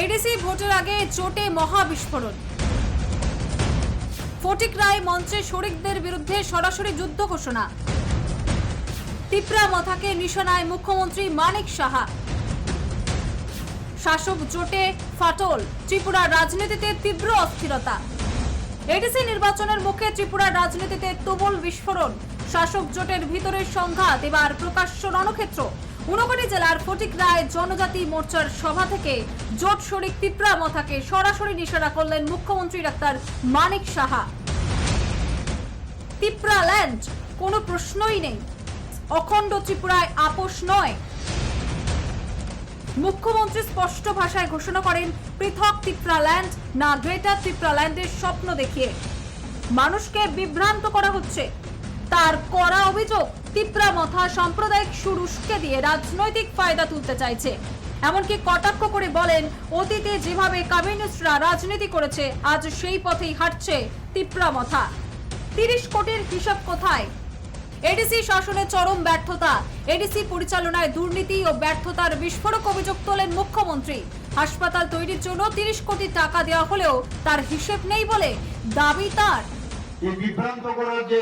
ADC ভোটের আগে জোটে মহাবিস্ফোরণ। ফটিক রায় মঞ্চে শরিকদের বিরুদ্ধে সরাসরি যুদ্ধ ঘোষণা। তিপ্রা মথাকে নিশানায় মুখ্যমন্ত্রী মানিক সাহা। শাসক জোটে ফাটল, ত্রিপুরার রাজনীতিতে তীব্র অস্থিরতা। এডিসি নির্বাচনের মুখে ত্রিপুরার রাজনীতিতে তুমুল বিস্ফোরণ। শাসক জোটের ভিতরের সংঘাত এবার প্রকাশ্য রণক্ষেত্র। ঊনকোটি জেলার ফটিক রায় জনজাতি মোর্চার সভা থেকে জোট শরিক তিপ্রা মথাকে সরাসরি নিশানা করলেন মুখ্যমন্ত্রী ডাক্তার মানিক সাহা। তিপ্রা ল্যান্ড কোনো প্রশ্নই নেই, অখণ্ড ত্রিপুরায় আপোষ নয়। মুখ্যমন্ত্রী স্পষ্ট ভাষায় ঘোষণা করেন পৃথক তিপ্রা ল্যান্ড না গ্রেটার তিপ্রা ল্যান্ডের স্বপ্ন দেখিয়ে মানুষকে বিভ্রান্ত করা হচ্ছে। তার কড়া অভিযোগ, তিপ্রা মথা সাম্প্রদায়িক সুর উস্কে দিয়ে রাজনৈতিক ফায়দা তুলতে চাইছে। এমনকি কটাক্ষ করে বলেন, অতীতে যেভাবে কমিউনিস্টরা রাজনীতি করেছে আজ সেই পথেই হাঁটছে তিপ্রা মথা। 30 কোটির হিসাব কোথায়? এডিসি শাসনে চরম ব্যর্থতা, এডিসি পরিচালনায় দুর্নীতি ও ব্যর্থতার বিস্ফোরক অভিযোগ তোলেন মুখ্যমন্ত্রী। হাসপাতাল তৈরির জন্য 30 কোটি টাকা দেওয়া হলেও তার হিসেব নেই বলে দাবি তার। এই বিভ্রান্ত করার যে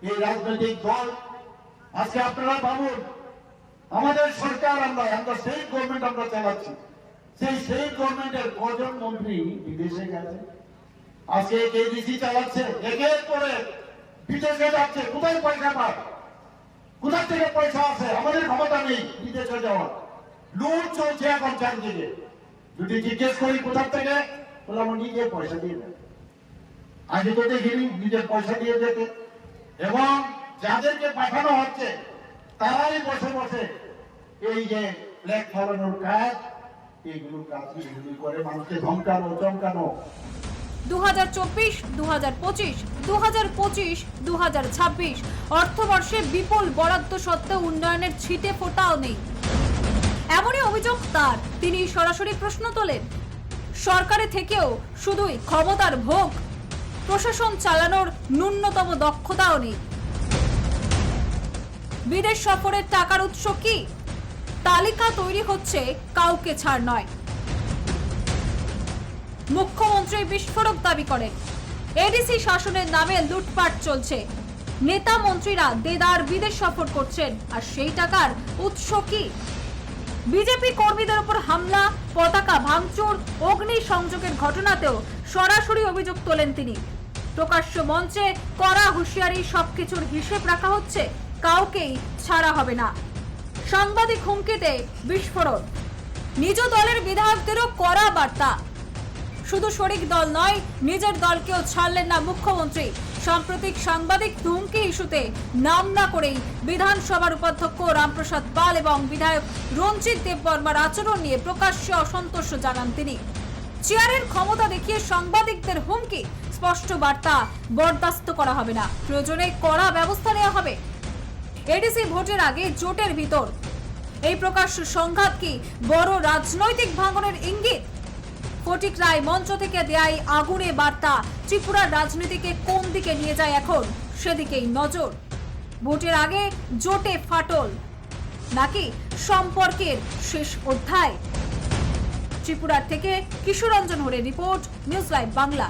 এই রাজনৈতিক দল, আজকে আপনারা ভাবুন, আমাদের সরকার আমরা স্টেট গভর্নমেন্ট আমরা চালাচ্ছি, সেই স্টেট গভর্নমেন্টের কজন মন্ত্রী বিদেশে গেছে, আজকে এডিসি চালাচ্ছে, একের পরে বিদেশে যাচ্ছে। কোথায় পয়সা পায়? কোথা থেকে পয়সা আছে? আমাদের ক্ষমতা নেই বিদেশে যাওয়ার। লুট চলছে এখন চারদিকে। যদি জিজ্ঞেস করি কোথা থেকে, বলে আমার নিজের পয়সা দিয়ে দেয়। আগে তো দেখিনি নিজের পয়সা দিয়ে যেতে। এবং যাদেরকে পাঠানো হচ্ছে তারাই বসে বসে এই যে ফ্ল্যাগ ফলানোর কাজ, এইগুলো কাজ করে মানুষকে ধমকানো চমকানো। 2024, 2025, 2025, 2026 অর্থবর্ষে বিপুল বরাদ্দ সত্ত্বেও উন্নয়নের ছিটে ফোঁটাও নেই, এমনই অভিযোগ তার। তিনি সরাসরি প্রশ্ন তোলেন, সরকারে থেকেও শুধুই ক্ষমতার ভোগ, প্রশাসন চালানোর ন্যূনতম দক্ষতাও নেই। বিদেশ সফরের টাকার উৎস কি? তালিকা তৈরি হচ্ছে, কাউকে ছাড় নয়। মুখ্যমন্ত্রী বিস্ফোরক দাবি করেন, এডিসি শাসনের নামে লুটপাট চলছে। নেতা মন্ত্রীরা দেদার বিদেশ সফর করছেন, আর সেই টাকার উৎস কি? বিজেপি কর্মীদের উপর হামলা, পতাকা ভাঙচুর, অগ্নি সংযোগের ঘটনাতেও সরাসরি অভিযোগ তোলেন তিনি। প্রকাশ্য মঞ্চে কড়া হুঁশিয়ারি, সবকিছুর হিসেব রাখা হচ্ছে, কাউকেই ছাড়া হবে না। সাংবাদিক হুমকিতে বিস্ফোরণ। নিজ দলের বিধায়কদেরও কড়া বার্তা। শুধু শরিক দল নয়, নিজের দলকেও ছাড়লেন না মুখ্যমন্ত্রী। সাম্প্রতিক সাংবাদিক হুমকি ইস্যুতে নাম না করেই বিধানসভার উপাধ্যক্ষ রামপ্রসাদ পাল এবং বিধায়ক রঞ্জিত দেববর্মার আচরণ নিয়ে প্রকাশ্যে অসন্তোষ জানান তিনি। চেয়ারের ক্ষমতা দেখিয়ে সাংবাদিকদের হুমকি, স্পষ্ট বার্তা, বরদাস্ত করা হবে না, প্রয়োজনে কড়া ব্যবস্থা নেওয়া হবে। এডিসি ভোটের আগে জোটের ভিতর এই প্রকাশ্য সংঘাত কি বড় রাজনৈতিক ভাঙনের ইঙ্গিত? ফটিক রায় মঞ্চ থেকে দেয় আগুনে বার্তা, ত্রিপুরার রাজনীতিকে কোন দিকে নিয়ে যায় এখন, সেদিকেই নজর। ভোটের আগে জোটে ফাটল নাকি সম্পর্কের শেষ অধ্যায়? ত্রিপুরার থেকে কিশোরঞ্জন হরের রিপোর্ট, নিউজ লাইভ বাংলা।